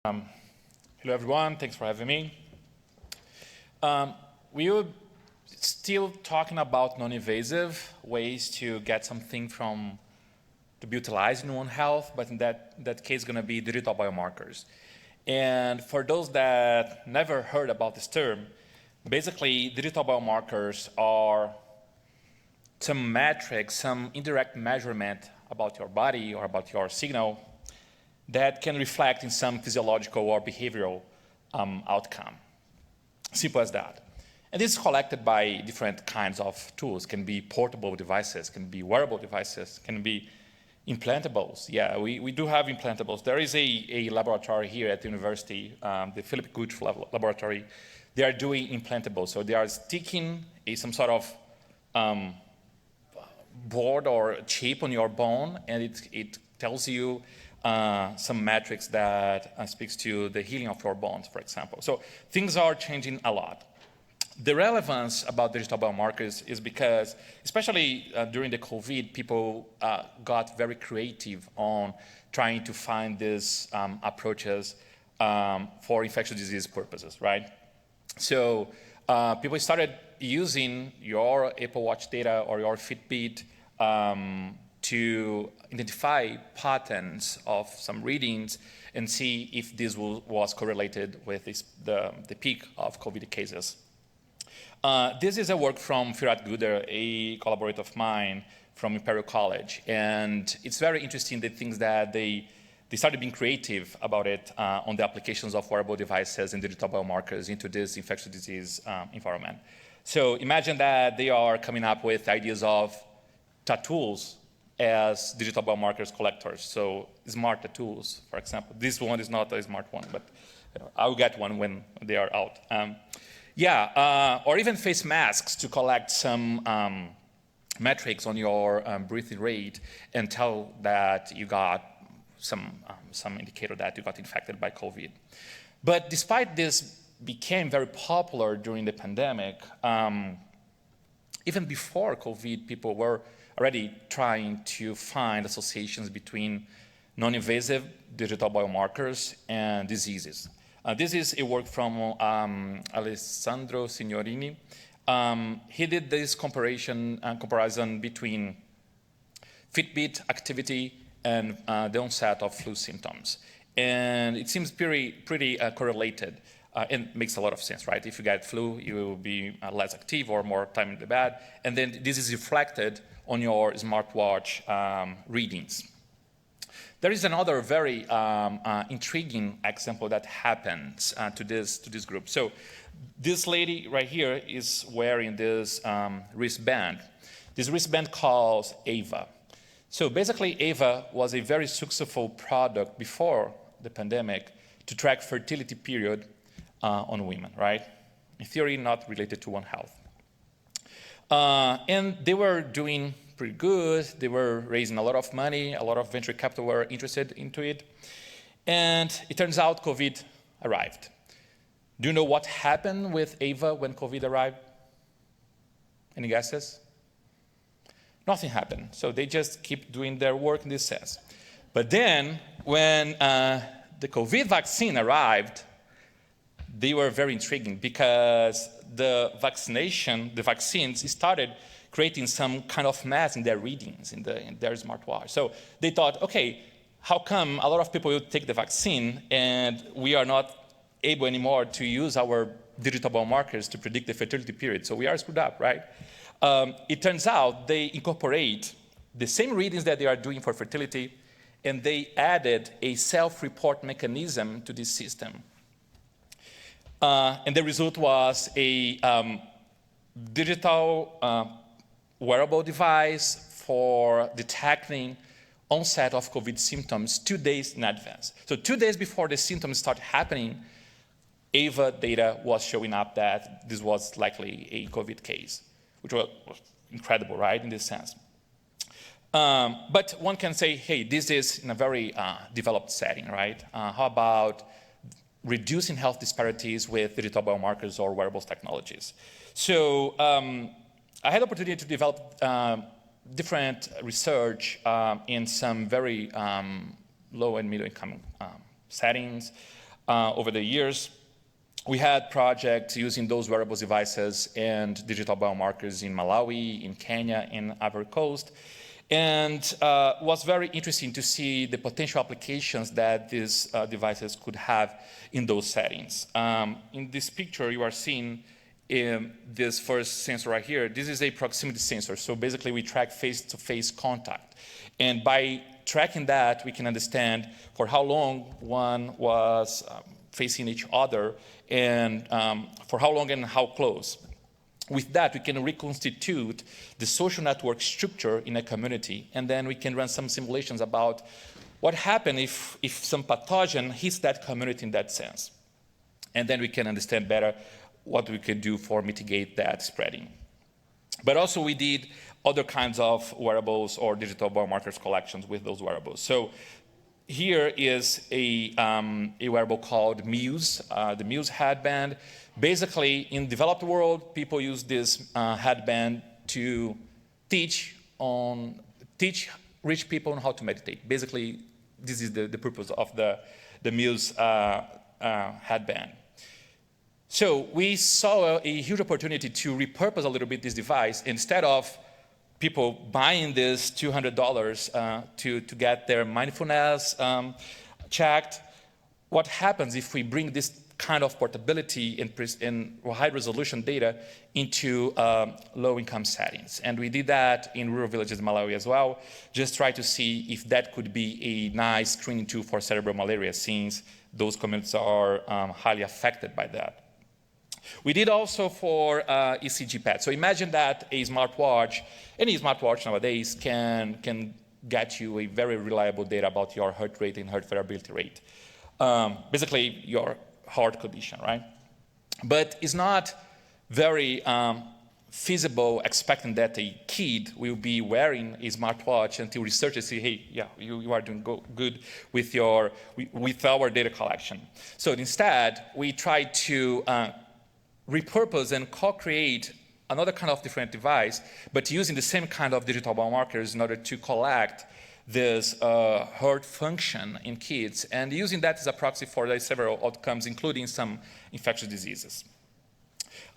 Hello everyone, thanks for having me. We will still talking about non-invasive ways to get something to be utilized in One Health, but in that case going to be digital biomarkers. And for those that never heard about this term, basically digital biomarkers are some metrics, some indirect measurement about your body or about your signal that can reflect in some physiological or behavioral outcome. Simple as that. And this is collected by different kinds of tools. Can be portable devices, can be wearable devices, can be implantables. Yeah, we do have implantables. There is a laboratory here at the university, the Philip Gooch laboratory. They are doing implantables. So they are sticking some sort of board or chip on your bone, and it tells you some metrics that speaks to the healing of your bones, for example. So things are changing a lot. The relevance about digital biomarkers is because, especially during the COVID, people got very creative on trying to find these approaches for infectious disease purposes, right? So people started using your Apple Watch data or your Fitbit to identify patterns of some readings and see if this was correlated with the peak of COVID cases. This is a work from Firat Guder, a collaborator of mine from Imperial College, and it's very interesting the things that they started being creative about it on the applications of wearable devices and digital biomarkers into this infectious disease environment. So imagine that they are coming up with ideas of tattoos as digital biomarkers collectors. So smart tattoos, for example. This one is not a smart one, but I'll get one when they are out. Or even face masks to collect some metrics on your breathing rate and tell that you got some indicator that you got infected by COVID. But despite this became very popular during the pandemic, even before COVID, people were already trying to find associations between non-invasive digital biomarkers and diseases. This is a work from Alessandro Signorini. He did this comparison between Fitbit activity and the onset of flu symptoms. And it seems pretty correlated. And makes a lot of sense, right? If you get flu, you will be less active or more time in the bed. And then this is reflected on your smartwatch readings. There is another very intriguing example that happens to this group. So this lady right here is wearing this wristband. This wristband called Ava. So basically, Ava was a very successful product before the pandemic to track fertility period on women, right? In theory, not related to One Health. And they were doing pretty good. They were raising a lot of money. A lot of venture capital were interested into it. And it turns out COVID arrived. Do you know what happened with Ava when COVID arrived? Any guesses? Nothing happened. So they just keep doing their work in this sense. But then when the COVID vaccine arrived, they were very intriguing because the vaccines started creating some kind of mess in their readings, in their smartwatch. So they thought, okay, how come a lot of people will take the vaccine and we are not able anymore to use our digital biomarkers to predict the fertility period? So we are screwed up, right? It turns out they incorporate the same readings that they are doing for fertility, and they added a self-report mechanism to this system. And the result was a digital wearable device for detecting onset of COVID symptoms 2 days in advance. So 2 days before the symptoms start happening, Ava data was showing up that this was likely a COVID case, which was incredible, right, in this sense. But one can say, hey, this is in a very developed setting, right? How about reducing health disparities with digital biomarkers or wearables technologies? So I had the opportunity to develop different research in some very low and middle income settings. over the years. We had projects using those wearable devices and digital biomarkers in Malawi, in Kenya, in Ivory Coast. And was very interesting to see the potential applications that these devices could have in those settings. In this picture, you are seeing this first sensor right here. This is a proximity sensor. So basically, we track face-to-face contact. And by tracking that, we can understand for how long one was facing each other and for how long and how close. With that, we can reconstitute the social network structure in a community, and then we can run some simulations about what happens if some pathogen hits that community in that sense. And then we can understand better what we can do for mitigate that spreading. But also we did other kinds of wearables or digital biomarkers collections with those wearables. So here is a wearable called Muse, the Muse headband. Basically, in developed world, people use this headband to teach rich people on how to meditate. Basically, this is the purpose of the Muse headband. So we saw a huge opportunity to repurpose a little bit this device. Instead of people buying this $200 to get their mindfulness checked, what happens if we bring this kind of portability and high-resolution data into low-income settings? And we did that in rural villages in Malawi as well, just try to see if that could be a nice screening tool for cerebral malaria, since those communities are highly affected by that. We did also for ECG pads. So imagine that a smartwatch, any smartwatch nowadays can get you a very reliable data about your heart rate and heart variability rate. Basically, your heart condition, right? But it's not very feasible expecting that a kid will be wearing a smartwatch until researchers say, hey, yeah, you are doing good with our data collection. So instead, we tried to repurpose and co-create another kind of different device, but using the same kind of digital biomarkers in order to collect this heart function in kids, and using that as a proxy for the several outcomes, including some infectious diseases.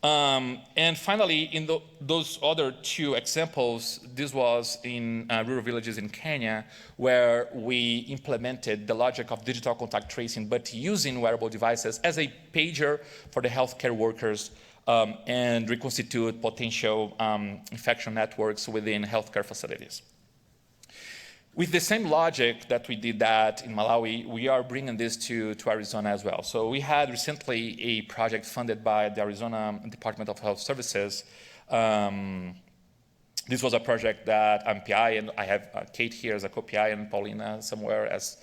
And finally, in those other two examples, this was in rural villages in Kenya, where we implemented the logic of digital contact tracing, but using wearable devices as a pager for the healthcare workers and reconstitute potential infection networks within healthcare facilities. With the same logic that we did that in Malawi, we are bringing this to Arizona as well. So we had recently a project funded by the Arizona Department of Health Services. This was a project that I'm PI, and I have Kate here as a co-PI and Paulina somewhere as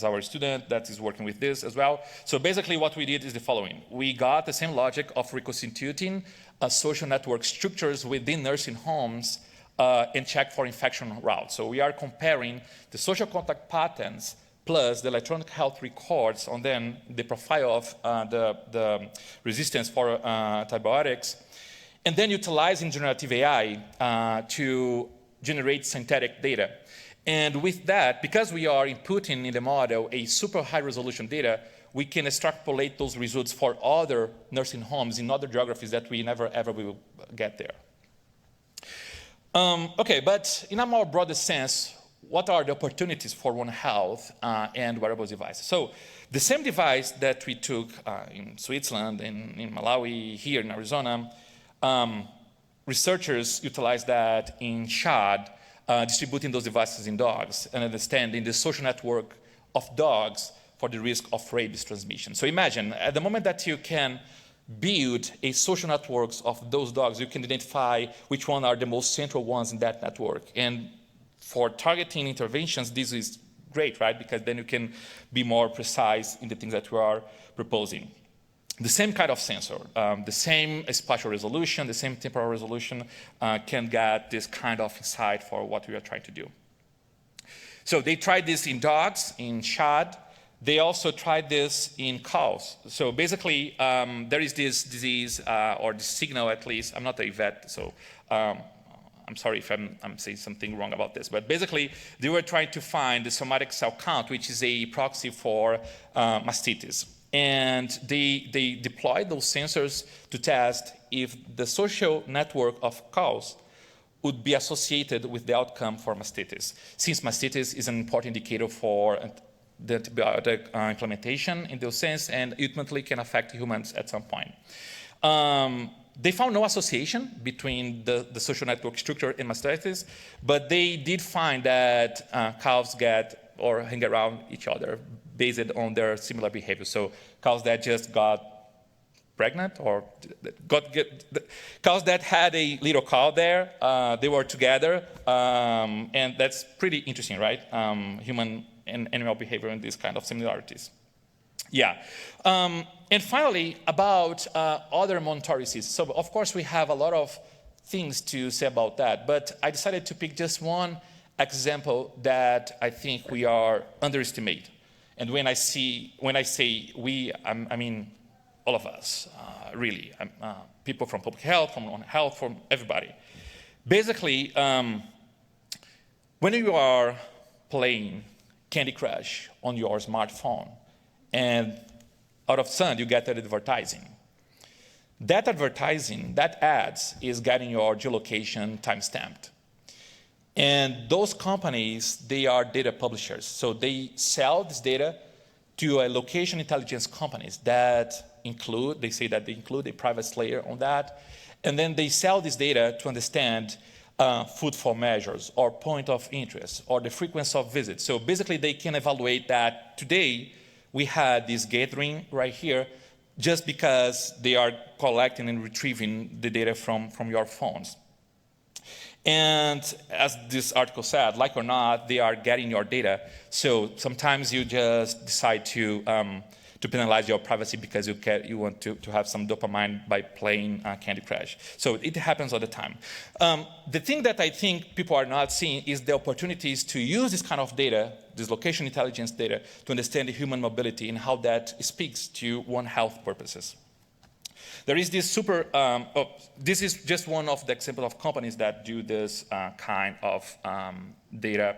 our student that is working with this as well. So basically what we did is the following. We got the same logic of reconstituting social network structures within nursing homes and check for infection routes. So we are comparing the social contact patterns plus the electronic health records on then the profile of the resistance for antibiotics, and then utilizing generative AI to generate synthetic data. And with that, because we are inputting in the model a super high resolution data, we can extrapolate those results for other nursing homes in other geographies that we never ever will get there. Okay, but in a more broader sense, what are the opportunities for One Health and wearable devices? So the same device that we took in Switzerland, in Malawi, here in Arizona, researchers utilized that in Chad, distributing those devices in dogs and understanding the social network of dogs for the risk of rabies transmission. So imagine, at the moment that you can build a social networks of those dogs, you can identify which one are the most central ones in that network. And for targeting interventions, this is great, right? Because then you can be more precise in the things that you are proposing. The same kind of sensor, the same spatial resolution, the same temporal resolution can get this kind of insight for what we are trying to do. So they tried this in dogs, in Chad. They also tried this in cows. So basically, there is this disease, or this signal at least. I'm not a vet, so I'm sorry if I'm saying something wrong about this. But basically, they were trying to find the somatic cell count, which is a proxy for mastitis. And they deployed those sensors to test if the social network of cows would be associated with the outcome for mastitis, since mastitis is an important indicator for the antibiotic implementation in those sense and ultimately can affect humans at some point. They found no association between the social network structure and mastitis, but they did find that cows get or hang around each other based on their similar behavior. So cows that just got pregnant or cows that had a little cow there, they were together, and that's pretty interesting, right? Human and animal behavior and these kind of similarities. Yeah. And finally, about other monitoring systems. So, of course, we have a lot of things to say about that, but I decided to pick just one example that I think we are underestimate. And when I say we, I mean all of us, really. People from public health, from One Health, from everybody. Basically, when you are playing Candy Crush on your smartphone, and out of sudden you get advertising. That advertising, that ads, is getting your geolocation time-stamped. And those companies, they are data publishers. So they sell this data to a location intelligence companies that they say that they include a privacy layer on that. And then they sell this data to understand footfall measures or point of interest or the frequency of visits. So basically they can evaluate that today we had this gathering right here just because they are collecting and retrieving the data from your phones. And as this article said, like or not, they are getting your data. So sometimes you just decide to penalize your privacy because you want to have some dopamine by playing Candy Crush. So it happens all the time. The thing that I think people are not seeing is the opportunities to use this kind of data, this location intelligence data, to understand the human mobility and how that speaks to One Health purposes. There is this this is just one of the examples of companies that do this kind of data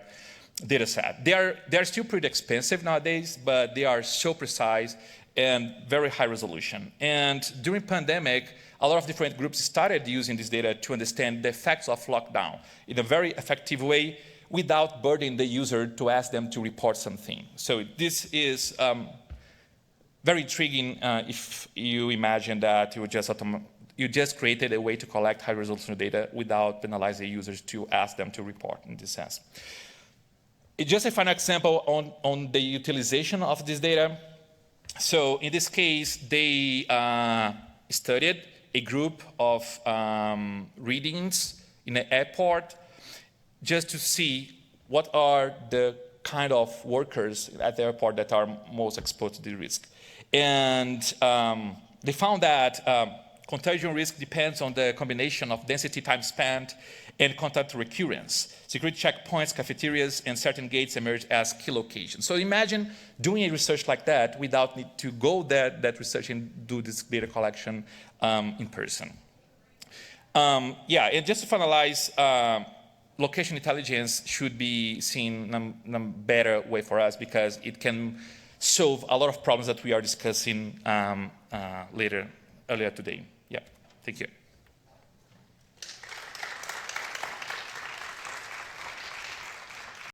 set. They're still pretty expensive nowadays, but they are so precise and very high resolution. And during pandemic, a lot of different groups started using this data to understand the effects of lockdown in a very effective way without burdening the user to ask them to report something. So this is very intriguing if you imagine that you just created a way to collect high-resolution data without penalizing users to ask them to report in this sense. Just a final example on the utilization of this data. So in this case, they studied a group of readings in an airport just to see what are the kind of workers at the airport that are most exposed to the risk. And they found that contagion risk depends on the combination of density, time spent, and contact recurrence. Security checkpoints, cafeterias, and certain gates emerge as key locations. So imagine doing a research like that without need to go that research and do this data collection in person. And just to finalize, location intelligence should be seen in a better way for us because it can solve a lot of problems that we are discussing earlier today. Yeah, thank you.